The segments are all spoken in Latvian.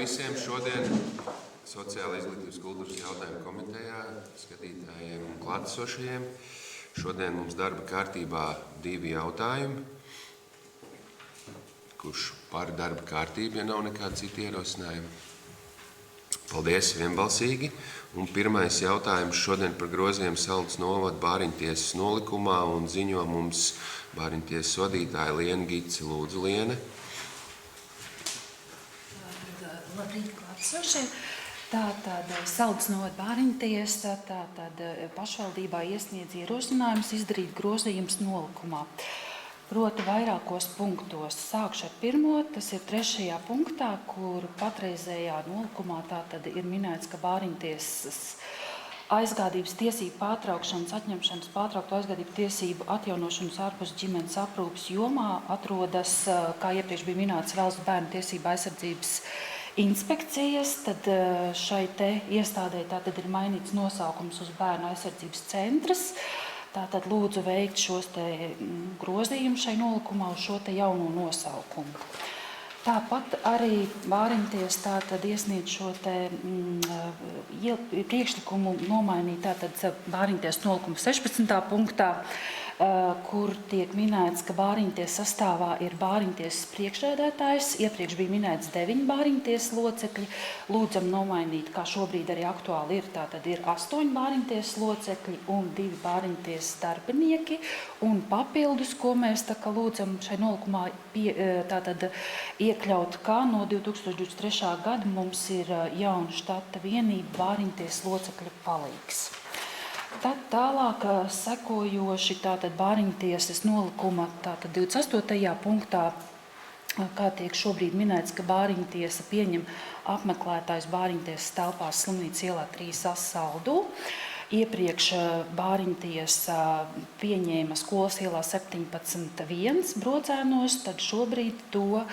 visiem šodien Sociāla izglītības kultūras jautājumu komitejā, skatītājiem un klātesošajiem. Šodien mums darba kārtībā 2 jautājumi, kurš par darba kārtību, ja nav nekāda cita ierosinājuma. Paldies, vienbalsīgi. Un pirmais jautājums šodien par grozījumu Saldus novada Bāriņtiesas nolikumā un ziņo mums Bāriņtiesas vadītāja Liena Gici. Lūdzu, Liene. Labrīt, klātesošie. Tātad Saldus novada Bāriņtiesa pašvaldībā iesniedz ierosinājums izdarīt grozījums nolikumā. Proti vairākos punktos. Sākšu ar pirmo, tas ir 3. punktā, kur patreizējā nolikumā tātad ir minēts, ka Bāriņtiesas aizgādības tiesību pārtraukšanas, atņemšanas, pārtrauktu aizgādību tiesību atjaunošanas ārpus ģimenes aprūpes jomā atrodas, kā iepriekš bija minēts, Valsts bērnu tiesību aizsardzības inspekcijas, tad šai te iestādē tātad ir mainīts nosaukums uz Bērnu aizsardzības centras. Tātad lūdzu veikt šos te grozījumus šai nolikumā uz šo te jauno nosaukumu. Tāpat arī Bāriņtiesa tātad iesniedz šo te priekšlikumu nomainīt tātad Bāriņtiesas nolikumu 16. punktā, kur tiek minēts, ka Bāriņtiesas sastāvā ir Bāriņtiesas priekšsēdētājs. Iepriekš bija minēts 9 Bāriņtiesas locekļi. Lūdzam nomainīt, kā šobrīd arī aktuāli ir, tātad ir 8 Bāriņtiesas locekļi un 2 Bāriņtiesas darbinieki. Un papildus, ko mēs tā kā lūdzam šai nolikumā tātad iekļaut, kā no 2023. gada mums ir jauna štata vienība Bāriņtiesas locekļu palīgs. Tad tālāk sekojoši tātad Bāriņtiesas nolikuma tātad 28. punktā, kā tiek šobrīd minēts, ka Bāriņtiesa pieņem apmeklētājs Bāriņtiesas telpās Slimnīcas ielā 3A Saldū. Iepriekš Bāriņtiesa pieņēma Skolas ielā 17.1 Brocēnos, tad šobrīd to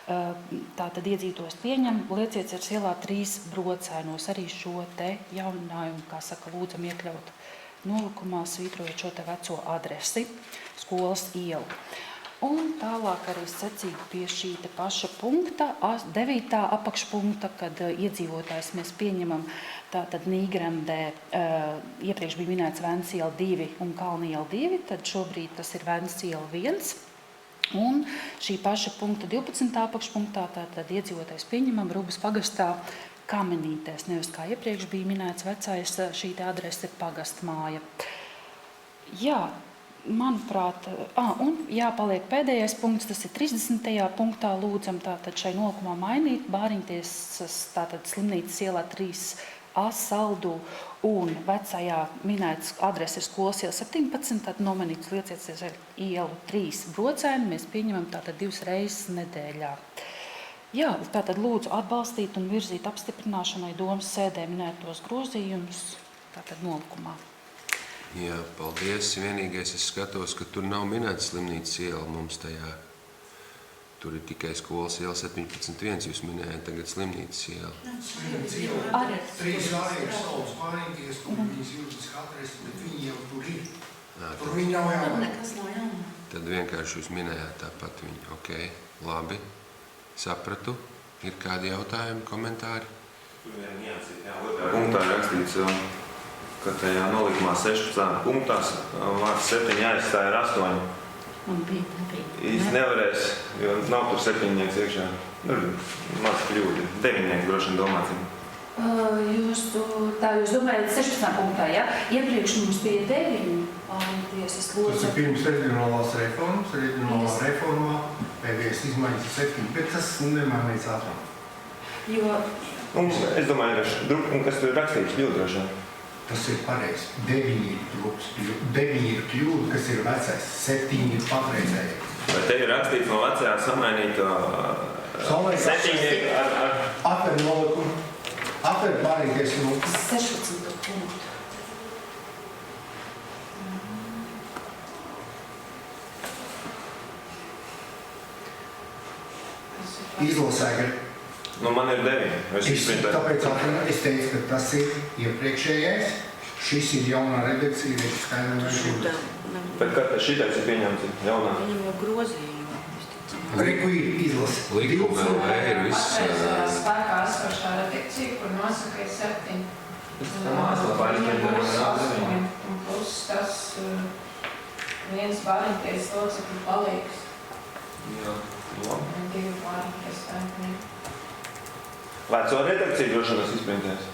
tātad iedzītos pieņem Lieciecers ielā 3 Brocēnos. Arī šo te jauninājumu, kā saka, lūdzam iekļaut nolikumā, svītrojot šo te veco adresi, Skolas ielu. Un tālāk arī secīgi pie šī te paša punkta, 9. apakšpunkta, kad iedzīvotājs mēs pieņemam tātad Nīgrandē, iepriekš bija minēts Vēncas iela 2 un Kalna iela 2, tad šobrīd tas ir Vēncas iela 1. Un šī paša punkta 12. apakšpunktā tātad iedzīvotājs pieņemam Rubas pagastā Kamenītēs, nevis kā iepriekš bija minēts vecais, šī te adrese ir pagastmāja. Jā, manuprāt, un jāpaliek pēdējais punkts, tas ir 30. punktā, lūdzam tātad šai nolikumā mainīt Bāriņtiesas tātad Slimnīcas ielā 3A Saldū un vecajā minēts adrese ir Skolas iela 17, tad nomainīts Lieciecers ielu 3 Brocēni, mēs pieņemam tātad 2 reizes nedēļā. Jā, tātad lūdzu atbalstīt un virzīt apstiprināšanai domas sēdē minētos grozījumus, tātad nolikumā. Jā, paldies. Vienīgais es skatos, ka tur nav minēts Slimnīcas iela mums tajā. Tur ir tikai Skolas iela 17.1, jūs minējāt tagad Slimnīcas iela. Slimnīcas iela 3A ir Saldus Bāriņtiesa, kur viņas juridiski adresi, bet viņi jau tur ir. Tur viņi nav jauna. Tad vienkārši jūs minējāt tāpat viņu. Ok, labi. Sapratu. Ir kādi jautājumi, komentāri? Tur vien jācīt, otrā punktā rakstīts, ka tajā nolikumā 16 punktās vārds 7 jāizstāja ar 8. Man bija. Īsti nevarēs, jo nav tur 7 iekšā. Maz kļūdi. 9 droši vien domāts. Jūs domājat 16. punktā, ja? Iepriekš mums bija 9 Bāriņtiesas locekļi. Tas ir pirms reģionālās reformas, reģionālā reformā, pēdējais izmaiņas 7, bet tas nemainīts ātrāk. Es domāju, kas tur ir rakstīts kļūdi droši vien. Tas ir pareizi. 9 ir kļūda, kas ir vecais, 7 ir patreizēji. Vai te ir rakstīts no vecajā samainīto 7 ar... Atver nolikumu. Atver Bāriņtiesas nolikumu. 16. punktu. Izlasēja. Man ir 9. Tāpēc es teicu, ka tas ir iepriekšējais. Šis ir jaunā redakcija, bet skaidrā vēršana. Bet kad šitais ir pieņemts jaunā? Viņam jau grozījumu. Reku ir izlase. Likuma LV ir viss. Spēkā esošā redakcija, kur nosaka ir 7. Mājaslapā ir Būs 8. 8. Un plus tas viens bāriņties locekļu palīgs. Jā, labi. Un 2 bāriņties spēknieki. Veco redakciju droši vien es izprintēs.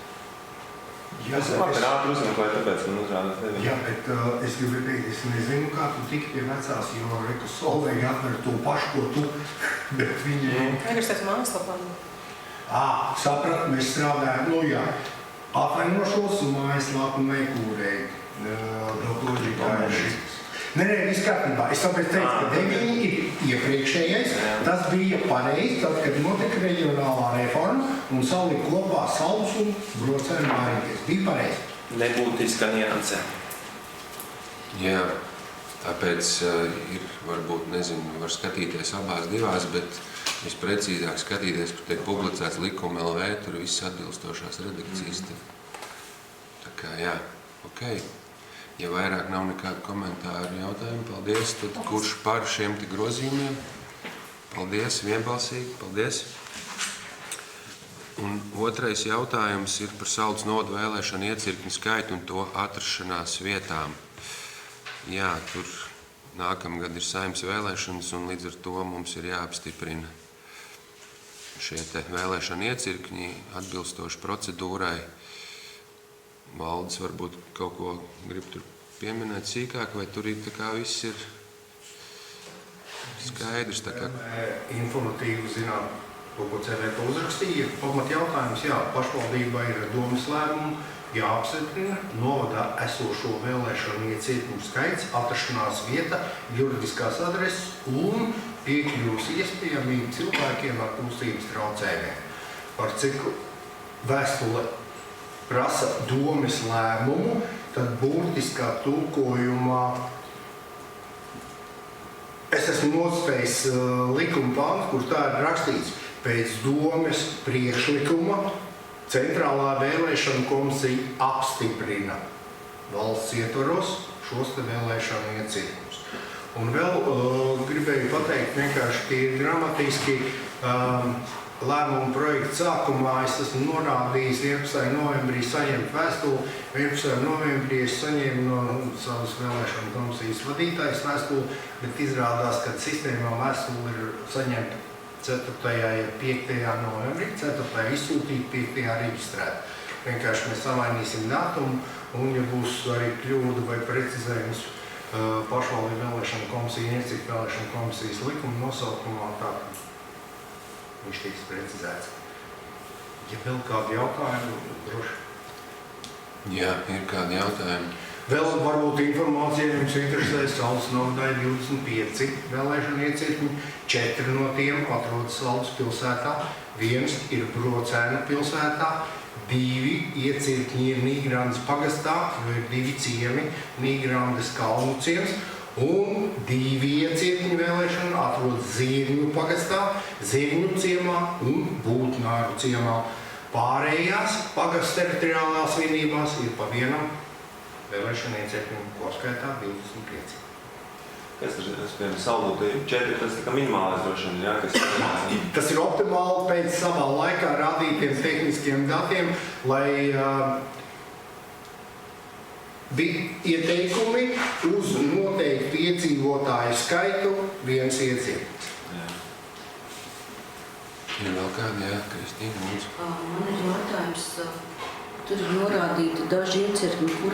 Es labi ātri uzmeklēju, tāpēc man uzrādās 9. Jā, bet es gribu teikt, es nezinu, kā tu tiki pie vecās, jo Reku Solveigi atver to pašu, ko tu, bet viņi... Vienkārši tāds mājaslapā. Saprat, mēs strādājam, atvainošos un mājaslapu nekūrēju. Doktori, kā ir šis. Nē, viss kārtībā. Es tāpēc teicu, ka 9 ir iepriekšējais. Tas bija pareizi, tad, kad notika reģionālā reforma un salika kopā Saldus un Brocēnu Bāriņties. Bija pareizi. Nebūtiska nianse. Jā, tāpēc ir, varbūt, nezinu, var skatīties abās divās, bet visprecīzāk skatīties, kur tiek publicēts likuma LV, tur viss atbilstošās redakcijas. Tā kā, jā, ok. Ja vairāk nav nekādu komentāru jautājumu, paldies. Tad kurš par šiem te grozījumiem? Paldies, vienbalsīgi, paldies. Un otrais jautājums ir par Saldus novada vēlēšanu iecirkņu skaitu un to atrašanās vietām. Jā, tur nākamgad ir Saeimas vēlēšanas un līdz ar to mums ir jāapstiprina šie te vēlēšanu iecirkņi atbilstoši procedūrai. Valdes varbūt kaut ko grib tur pieminēt sīkāk, vai tur ir tā kā viss ir skaidrs? Tā kā... Informatīvi zināt to, ko CVP uzrakstīja. Pamat jautājums, jā, pašvaldībai ir domas lēmumu, jāapstiprina novadā esošo vēlēšanu iecirkņu skaits, atrašanās vieta, juridiskās adreses un piekļuvas iespējamība cilvēkiem ar kustības traucējumiem. Par cik vēstule prasa domes lēmumu, tad burtiskā tulkojumā es esmu nospējis likuma pāntu, kur tā ir rakstīts pēc domes priekšlikuma Centrālā vēlēšanu komisija apstiprina valsts ietvaros šos te vēlēšanu iecirkņus. Un vēl gribēju pateikt vienkārši tīri gramatiski, lēmumu projekta sākumā es esmu norādījis 11. novembrī saņemt vēstuli. 11. novembrī es saņēmu no savas vēlēšanu komisijas vadītājas vēstuli, bet izrādās, ka sistēmā vēstuli ir saņemta 4. 5. novembrī, 4. izsūtīt, 5. reģistrēt. Vienkārši mēs samainīsim datumu, un ja būs arī kļūda vai precizējums pašvaldību vēlēšanu komisiju, iecirkņu vēlēšanu komisijas likuma nosaukumā, tā viņš tiks precizēts. Ja vēl kādi jautājumi, droši? Jā, ir kādi jautājumi. Vēl varbūt informācija jums interesē, Saldus novadai 25 vēlēšanu iecirkņi, 4 no tiem atrodas Saldus pilsētā, 1 ir Brocēna pilsētā, 2 iecirkņi ir Nīgrandes pagastā, jo ir 2 ciemi, Nīgrandes kalnu ciems, un 2 iecirkņu vēlēšana atrodas Ziegņu pagastā, Ziegņu ciemā un Būtnāru ciemā. Pārējās pagasts teritoriālās vienībās ir pa vienam vēlēšana iecirkņu, kopskaitā 25. Kas tas ir? Saldūtī 4, tas tā kā minimālais droši vien, jā? Tas ir optimāli pēc savā laikā rādītiem tehniskiem datiem, lai bija ieteikumi uz noteiktu iedzīvotāju skaitu viens iecirknis. Ir vēl kādi, jā, Kristīna, mums? Man ir jautājums, tur ir norādīti daži iecirkņi, kur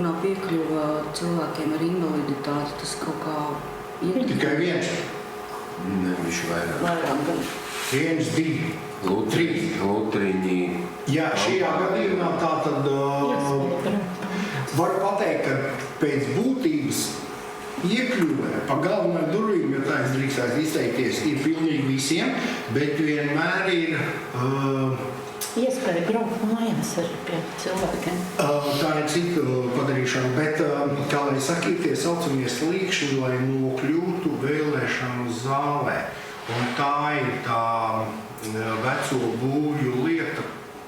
nav piekļuva cilvēkiem ar invaliditāti. Tas kaut kā ir... Tikai viens. Ne, viņš vairāk. Viens, 2, 3. Lutriņi. Jā, šajā gadījumā tā tad var pateikt, ka pēc būtības iekļuvē pa galvenajām durvīm, ja tā es drīkstētu izteikties, ir pilnīgi visiem, bet vienmēr ir Iespēja braukt mājās arī pie cilvēkiem. tā ir cita padarīšana, bet, kā lai saka, tie saucamie sliekšņi, lai nokļūtu vēlēšanu zālē. Un tā ir tā veco būvju lieta,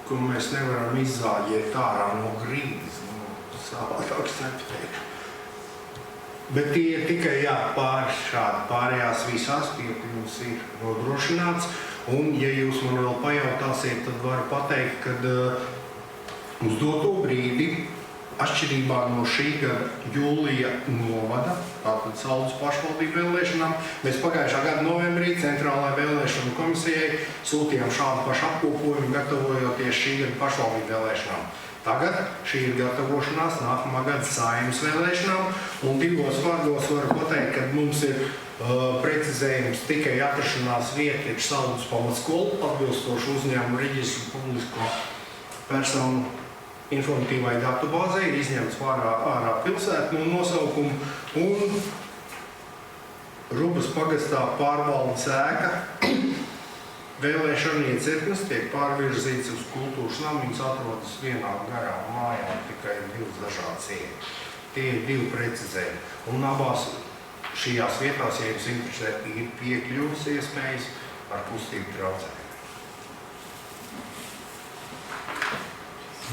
ko mēs nevaram izzāģēt ārā no grīdas. Savādāk nepateikšu. Bet tie ir tikai pārējās visās piekļuvas ir nodrošināts. Un, ja jūs man vēl pajautāsiet, tad varu pateikt, ka uz doto brīdi, atšķirībā no šī gada jūlija novada, tātad Saldus pašvaldību vēlēšanām, mēs pagājušā gada novembrī Centrālajai vēlēšanu komisijai sūtījām šādu pašu apkopojumu, gatavojoties šī gada pašvaldību vēlēšanām. Tagad šī ir gatavošanās nākamā gada Saeimas vēlēšanām, un divos vārdos varu pateikt, ka mums ir precizējums tikai atrašanās vieta ir Saldus pamatskola, atbilstoši uzņēmumu reģistru publisko personu informatīvai datubāzei, ir izņemts ārā pilsētu no nosaukuma, un Rubas pagastā pārvaldes ēka vēlēšana iecirknis tiek pārvirzīts uz kultūras namu, viņas atrodas vienā garā mājā, tikai divas dažādas ieejas. Tie ir divi precizējumi. Un abās šajās vietās, ja jums interesē, ir piekļuvas iespējas ar kustību traucējumu.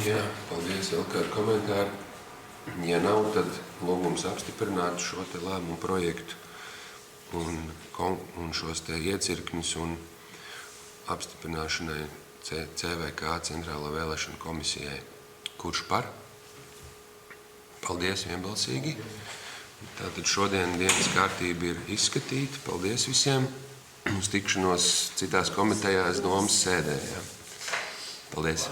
Jā, paldies. Vēl kādu komentāru? Ja nav, tad lūgums apstiprināt šo te lēmumu projektu un šos te iecirkņus un apstiprināšanai CVK Centrālā vēlēšana komisijai. Kurš par? Paldies vienbalsīgi. Tātad šodien dienas kārtība ir izskatīta. Paldies visiem. Uz tikšanos citās komitejās domas sēdē. Jā. Paldies.